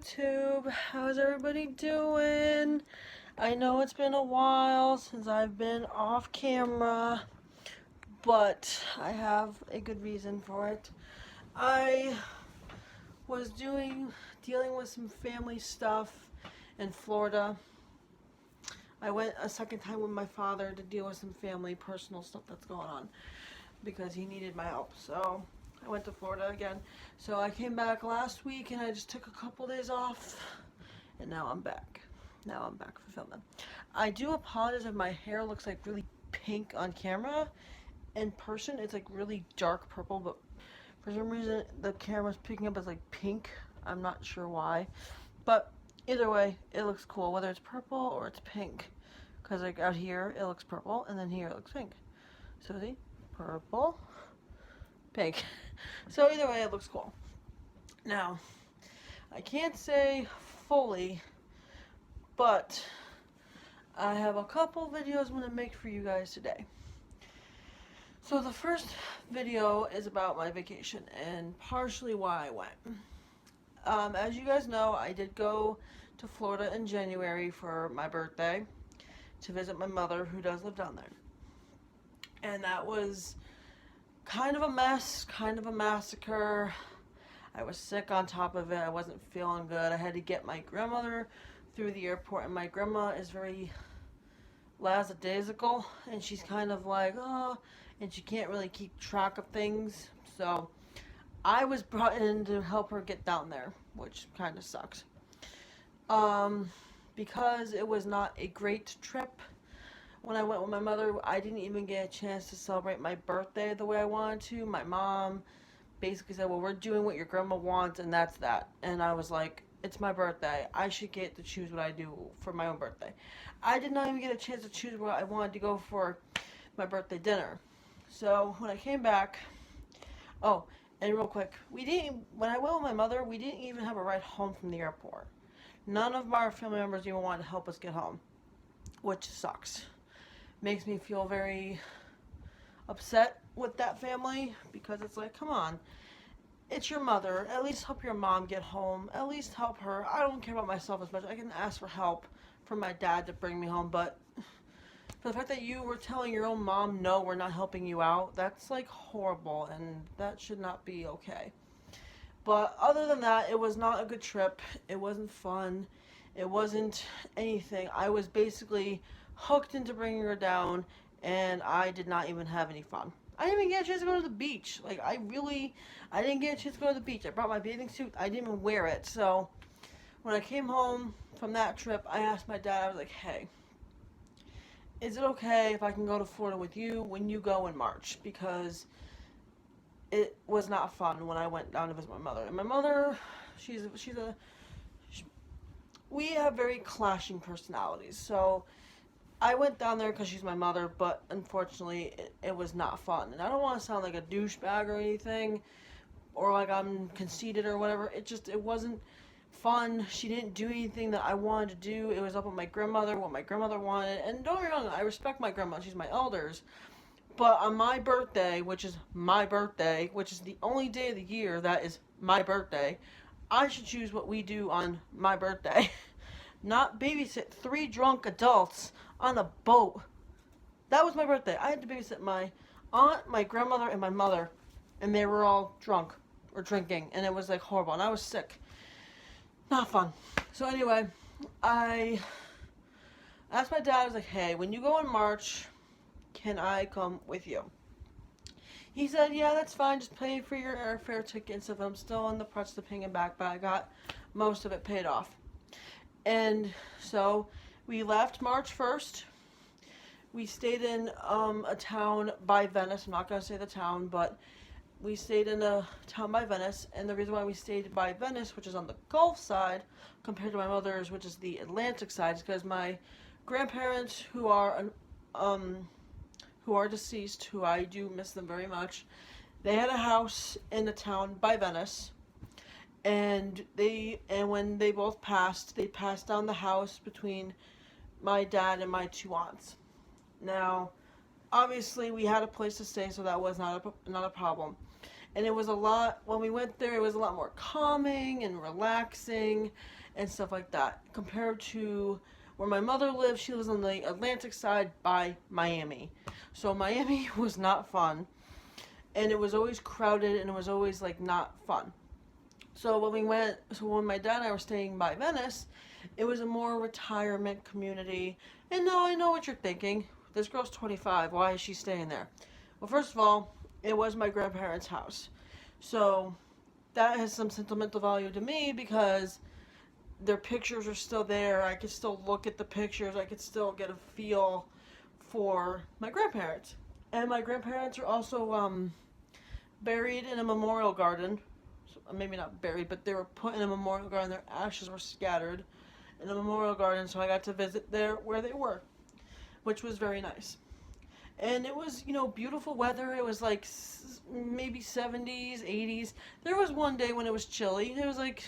YouTube. How's everybody doing? I know it's been a while since I've been off camera, but I have a good reason for it. I was dealing with some family stuff in Florida. I went a second time with my father to deal with some family personal stuff that's going on because he needed my help. So I went to Florida again. So I came back last week and I just took a couple days off and now I'm back. Now I'm back for filming. I do apologize if my hair looks like really pink on camera. In person it's like really dark purple, but for some reason the camera's picking up as like pink. I'm not sure why. But either way, it looks cool, whether it's purple or it's pink. Because like out here it looks purple and then here it looks pink. So see? Purple, pink. So either way, it looks cool. Now, I can't say fully, but I have a couple videos I'm going to make for you guys today. So the first video is about my vacation and partially why I went. As you guys know, I did go to Florida in January for my birthday to visit my mother who does live down there. And that was kind of a mess, kind of a massacre. I was sick on top of it. I wasn't feeling good. I had to get my grandmother through the airport, and my grandma is very lackadaisical, and she's kind of like, oh, and she can't really keep track of things. So I was brought in to help her get down there, which kind of sucks. Because it was not a great trip. When I went with my mother, I didn't even get a chance to celebrate my birthday the way I wanted to. My mom basically said, well, we're doing what your grandma wants, and that's that. And I was like, it's my birthday. I should get to choose what I do for my own birthday. I did not even get a chance to choose where I wanted to go for my birthday dinner. So when I came back, oh, and real quick, when I went with my mother, we didn't even have a ride home from the airport. None of our family members even wanted to help us get home, which sucks. Makes me feel very upset with that family because it's like, come on, it's your mother. At least help your mom get home. At least help her. I don't care about myself as much. I can ask for help from my dad to bring me home, but for the fact that you were telling your own mom, no, we're not helping you out, that's like horrible, and that should not be okay. But other than that, it was not a good trip. It wasn't fun. It wasn't anything. I was basically hooked into bringing her down, and I did not even have any fun. I didn't even get a chance to go to the beach. Like, I didn't get a chance to go to the beach. I brought my bathing suit. I didn't even wear it. So when I came home from that trip, I asked my dad, I was like, hey, is it okay if I can go to Florida with you when you go in March? Because it was not fun when I went down to visit my mother. And my mother, we have very clashing personalities. So I went down there because she's my mother, but unfortunately it was not fun. And I don't want to sound like a douchebag or anything, or like I'm conceited or whatever. It wasn't fun. She didn't do anything that I wanted to do. It was up with my grandmother, what my grandmother wanted. And don't get me wrong, I respect my grandma. She's my elders. But on my birthday, which is the only day of the year that is my birthday, I should choose what we do on my birthday. Not babysit 3 drunk adults on a boat. That was my birthday. I had to babysit my aunt, my grandmother, and my mother. And they were all drunk or drinking. And it was like horrible. And I was sick. Not fun. So anyway, I asked my dad, I was like, hey, when you go in March, can I come with you? He said, yeah, that's fine. Just pay for your airfare ticket and stuff. I'm still in the process of paying it back, but I got most of it paid off. And so we left March 1st. We stayed in a town by Venice. I'm not going to say the town, but we stayed in a town by Venice. And the reason why we stayed by Venice, which is on the Gulf side, compared to my mother's, which is the Atlantic side, is because my grandparents, who are deceased, who I do miss them very much, they had a house in the town by Venice. And when they both passed, they passed down the house between my dad and my 2 aunts. Now, obviously, we had a place to stay, so that was not a problem. And it was a lot, when we went there, it was a lot more calming and relaxing and stuff like that. Compared to where my mother lives, she lives on the Atlantic side by Miami. So Miami was not fun. And it was always crowded and it was always like not fun. So when my dad and I were staying by Venice, it was a more retirement community. And now I know what you're thinking. This girl's 25. Why is she staying there? Well, first of all, it was my grandparents' house. So that has some sentimental value to me because their pictures are still there. I could still look at the pictures. I could still get a feel for my grandparents. And my grandparents are also buried in a memorial garden. Maybe not buried, but they were put in a memorial garden. Their ashes were scattered in a memorial garden, so I got to visit there where they were, which was very nice. And it was, beautiful weather. It was like maybe 70s, 80s. There was one day when it was chilly. It was like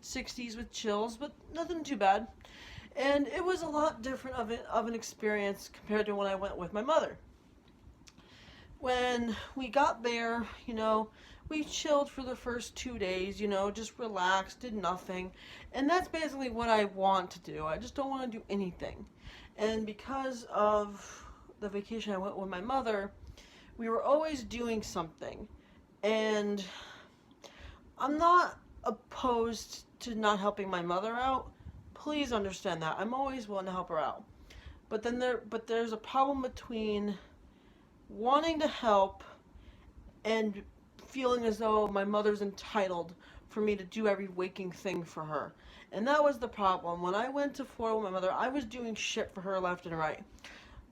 60s with chills, but nothing too bad. And it was a lot different of an experience compared to when I went with my mother. When we got there, we chilled for the first 2 days, just relaxed, did nothing. And that's basically what I want to do. I just don't want to do anything. And because of the vacation I went with my mother, we were always doing something. And I'm not opposed to not helping my mother out. Please understand that. I'm always willing to help her out. But there's a problem between wanting to help and feeling as though my mother's entitled for me to do every waking thing for her. And that was the problem. When I went to Florida with my mother, I was doing shit for her left and right.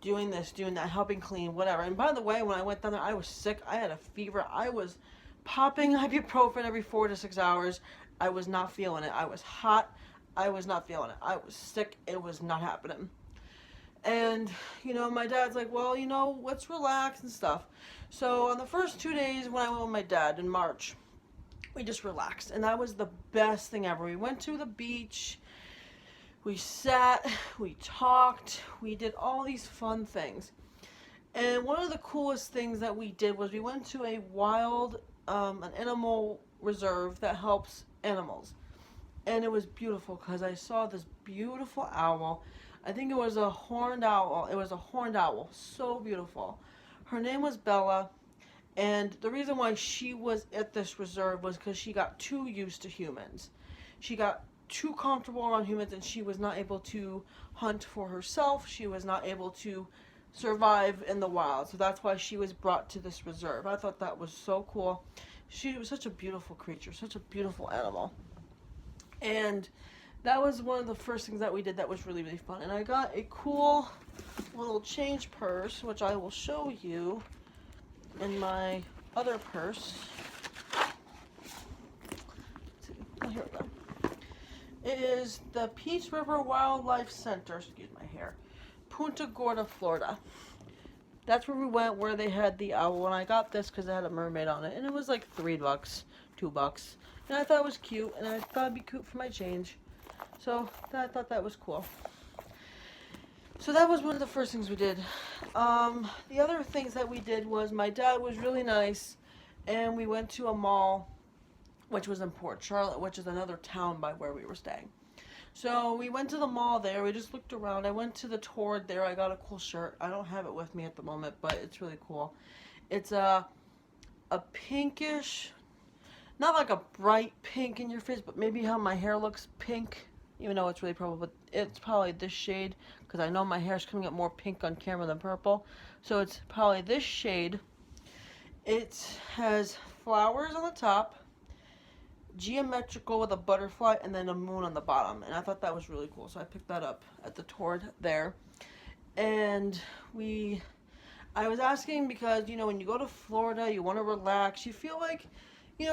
Doing this, doing that, helping clean, whatever. And by the way, when I went down there, I was sick. I had a fever. I was popping ibuprofen every 4 to 6 hours. I was not feeling it. I was hot. I was not feeling it. I was sick. It was not happening. And, my dad's like, well, let's relax and stuff. So on the first 2 days when I went with my dad in March, we just relaxed. And that was the best thing ever. We went to the beach. We sat. We talked. We did all these fun things. And one of the coolest things that we did was we went to a an animal reserve that helps animals. And it was beautiful because I saw this beautiful owl. I think it was a horned owl. It was a horned owl. So beautiful. Her name was Bella. And the reason why she was at this reserve was because she got too used to humans. She got too comfortable around humans and she was not able to hunt for herself. She was not able to survive in the wild. So that's why she was brought to this reserve. I thought that was so cool. She was such a beautiful creature, such a beautiful animal. And that was one of the first things that we did that was really, really fun. And I got a cool little change purse, which I will show you in my other purse. Oh, here we go. It is the Peace River Wildlife Center, excuse my hair, Punta Gorda, Florida. That's where we went, where they had the owl. And I got this because it had a mermaid on it. And it was like $3, $2. And I thought it was cute. And I thought it'd be cute for my change. So I thought that was cool. So that was one of the first things we did. The other things that we did was my dad was really nice. And we went to a mall, which was in Port Charlotte, which is another town by where we were staying. So we went to the mall there. We just looked around. I went to the Torrid there. I got a cool shirt. I don't have it with me at the moment, but it's really cool. It's a pinkish, not like a bright pink in your face, but maybe how my hair looks pink. Even though it's really purple, but it's probably this shade because I know my hair's coming up more pink on camera than purple. So it's probably this shade. It has flowers on the top, geometrical with a butterfly, and then a moon on the bottom. And I thought that was really cool, so I picked that up at the Torrid there. And I was asking because, when you go to Florida, you want to relax. You feel like,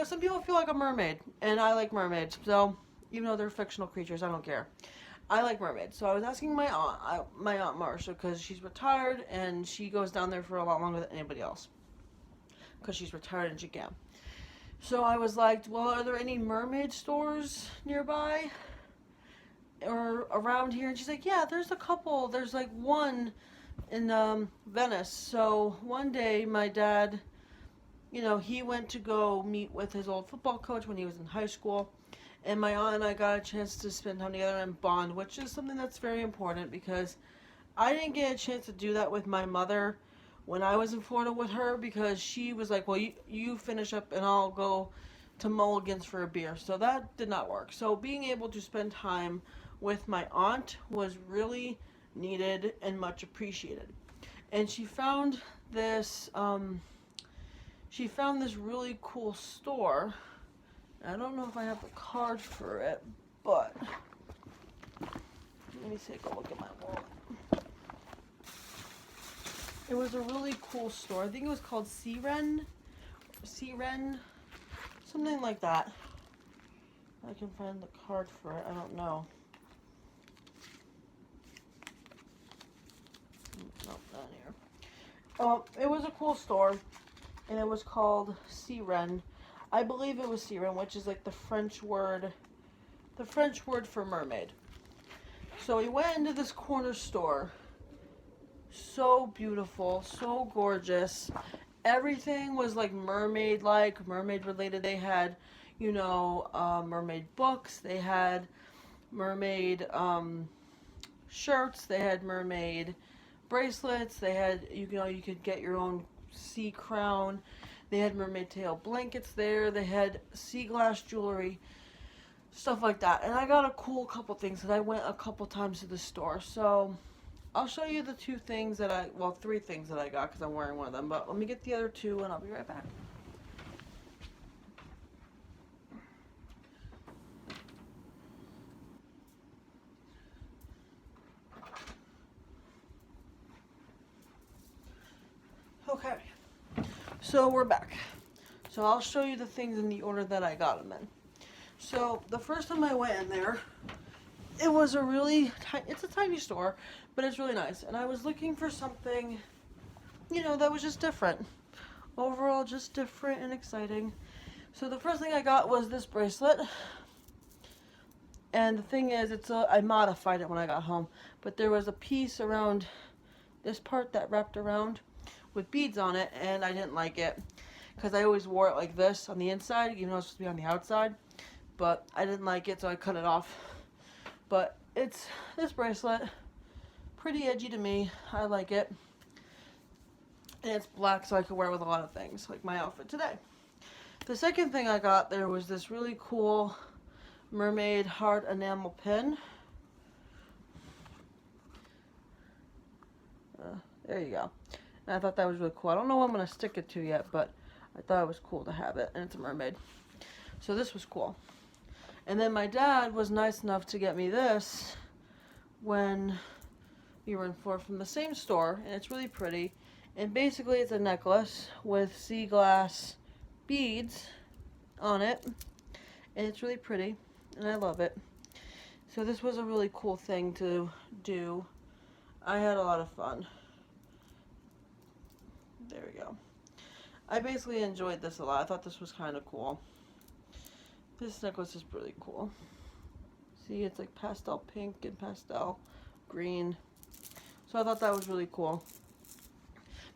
some people feel like a mermaid, and I like mermaids. So, even though they're fictional creatures, I don't care. I like mermaids. So I was asking my aunt Marsha, because she's retired, and she goes down there for a lot longer than anybody else. Because she's retired and she can. So I was like, well, are there any mermaid stores nearby or around here? And she's like, yeah, there's a couple. There's like one in Venice. So one day my dad he went to go meet with his old football coach when he was in high school. And my aunt and I got a chance to spend time together and bond, which is something that's very important because I didn't get a chance to do that with my mother when I was in Florida with her because she was like, well, you finish up and I'll go to Mulligan's for a beer. So that did not work. So being able to spend time with my aunt was really needed and much appreciated. And this, she found this really cool store. I don't know if I have the card for it, but let me take a look at my wallet. It was a really cool store. I think it was called Wren, something like that. I can find the card for it. I don't know. No, not here. It was a cool store, and it was called Wren. I believe it was Wren, which is like the French word for mermaid. So we went into this corner store. So beautiful, so gorgeous. Everything was like mermaid related. They had, mermaid books. They had mermaid shirts. They had mermaid bracelets. They had, you could get your own sea crown. They had mermaid tail blankets there. They had sea glass jewelry, stuff like that. And I got a cool couple things because I went a couple times to the store. So I'll show you the three things that I got because I'm wearing one of them. But let me get the other two and I'll be right back. Okay, so we're back. So I'll show you the things in the order that I got them in. So the first time I went in there, it was it's a tiny store, but it's really nice. And I was looking for something, that was just different. Overall, just different and exciting. So the first thing I got was this bracelet. And the thing is, I modified it when I got home. But there was a piece around this part that wrapped around with beads on it, and I didn't like it. Because I always wore it like this on the inside, even though it's supposed to be on the outside. But I didn't like it, so I cut it off. But it's this bracelet, pretty edgy to me. I like it. And it's black, so I can wear it with a lot of things, like my outfit today. The second thing I got there was this really cool mermaid heart enamel pin. There you go. And I thought that was really cool. I don't know what I'm going to stick it to yet, but I thought it was cool to have it. And it's a mermaid. So this was cool. And then my dad was nice enough to get me this when we were in Florida from the same store. And it's really pretty. And basically it's a necklace with sea glass beads on it. And it's really pretty. And I love it. So this was a really cool thing to do. I had a lot of fun. There we go. I basically enjoyed this a lot. I thought this was kind of cool. This necklace is really cool. See, it's like pastel pink and pastel green. So I thought that was really cool.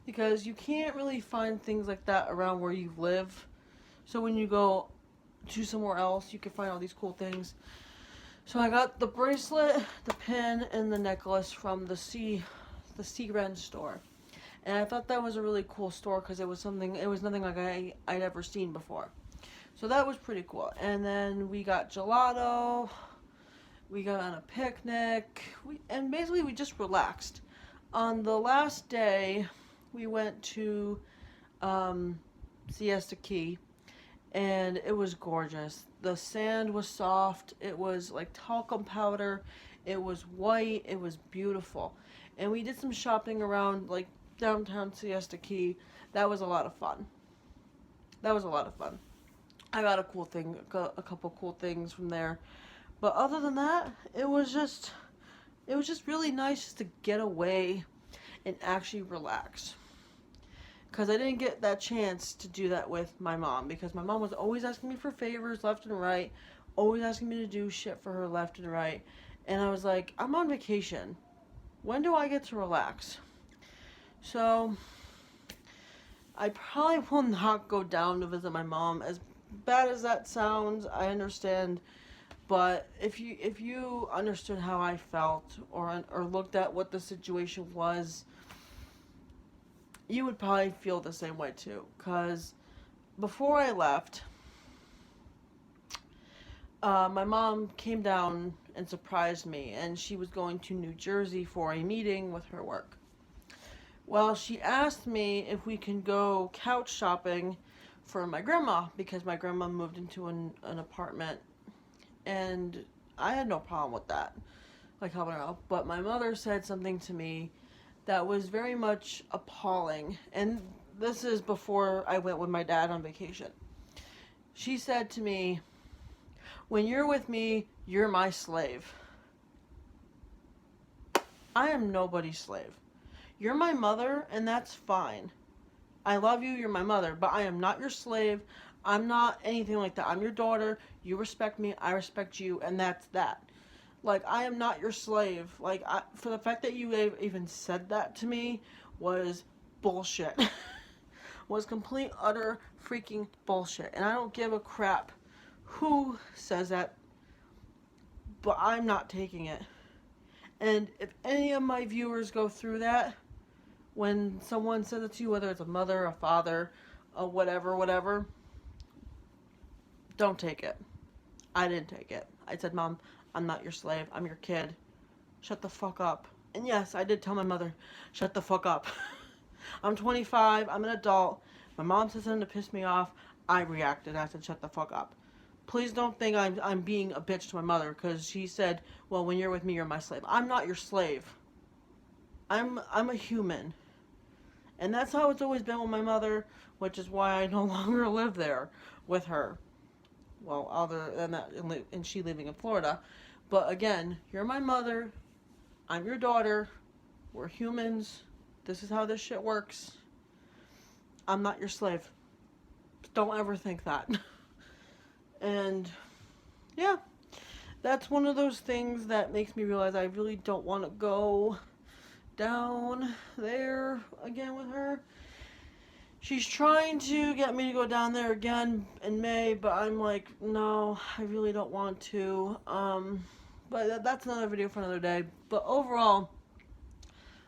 Because you can't really find things like that around where you live. So when you go to somewhere else, you can find all these cool things. So I got the bracelet, the pin, and the necklace from the Wren store. And I thought that was a really cool store because it was nothing like I'd ever seen before. So that was pretty cool. And then we got gelato. We got on a picnic. And basically we just relaxed. On the last day, we went to Siesta Key. And it was gorgeous. The sand was soft. It was like talcum powder. It was white. It was beautiful. And we did some shopping around like downtown Siesta Key. That was a lot of fun. I got a couple cool things from there. But other than that, it was just really nice just to get away and actually relax. Because I didn't get that chance to do that with my mom. Because my mom was always asking me for favors left and right. Always asking me to do shit for her left and right. And I was like, I'm on vacation. When do I get to relax? So, I probably will not go down to visit my mom. As bad as that sounds, I understand. But if you understood how I felt or looked at what the situation was, you would probably feel the same way too. Cause before I left, my mom came down and surprised me, and she was going to New Jersey for a meeting with her work. Well, she asked me if we can go couch shopping for my grandma because my grandma moved into an apartment, and I had no problem with that, like helping her out. But my mother said something to me that was very much appalling, and this is before I went with my dad on vacation. She said to me, "When you're with me, you're my slave." I am nobody's slave. You're my mother, and that's fine. I love you, you're my mother, but I am not your slave. I'm not anything like that. I'm your daughter. You respect me, I respect you, and that's that. Like, I am not your slave. Like, for the fact that you even said that to me was bullshit. Was complete, utter, freaking bullshit. And I don't give a crap who says that, but I'm not taking it. And if any of my viewers go through that, when someone says it to you, whether it's a mother, a father, a whatever, don't take it. I didn't take it. I said, "Mom, I'm not your slave. I'm your kid. Shut the fuck up." And yes, I did tell my mother, "Shut the fuck up." I'm 25. I'm an adult. My mom said something to piss me off. I reacted. I said, "Shut the fuck up." Please don't think I'm being a bitch to my mother because she said, "Well, when you're with me, you're my slave." I'm not your slave. I'm a human. And that's how it's always been with my mother, which is why I no longer live there with her. Well, other than that, and she living in Florida. But again, you're my mother. I'm your daughter. We're humans. This is how this shit works. I'm not your slave. Don't ever think that. And yeah, that's one of those things that makes me realize I really don't want to go down there again with her. She's trying to get me to go down there again in May, but I'm like, no, I really don't want to. But that's another video for another day. But overall,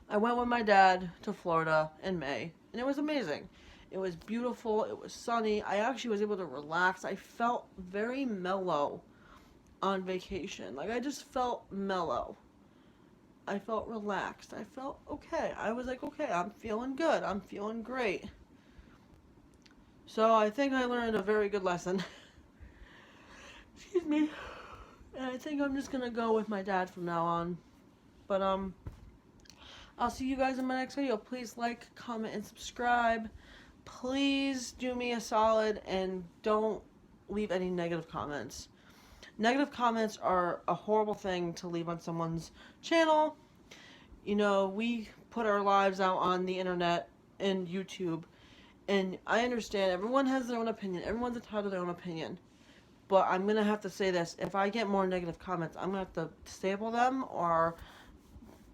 I went with my dad to Florida in May, and it was amazing. It was beautiful. It was sunny. I actually was able to relax. I felt very mellow on vacation. Like, I just felt mellow. I felt relaxed. I felt okay. I was like, okay, I'm feeling good. I'm feeling great. So I think I learned a very good lesson. Excuse me. And I think I'm just going to go with my dad from now on. But, I'll see you guys in my next video. Please like, comment, and subscribe. Please do me a solid and don't leave any negative comments. Negative comments are a horrible thing to leave on someone's channel. You know, we put our lives out on the internet and YouTube, and I understand everyone has their own opinion. Everyone's entitled to their own opinion. But I'm going to have to say this. If I get more negative comments, I'm going to have to disable them or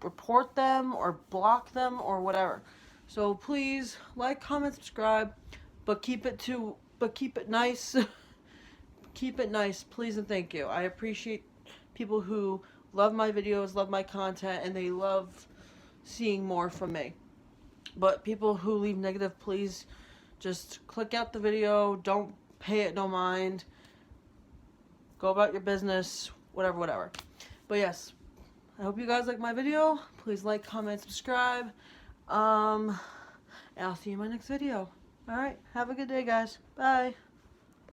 report them or block them or whatever. So please like, comment, subscribe, but keep it nice. Keep it nice, please and thank you. I appreciate people who love my videos, love my content, and they love seeing more from me. But people who leave negative, please just click out the video. Don't pay it no mind. Go about your business, whatever. But yes, I hope you guys like my video. Please like, comment, subscribe. And I'll see you in my next video. Alright, have a good day, guys. Bye.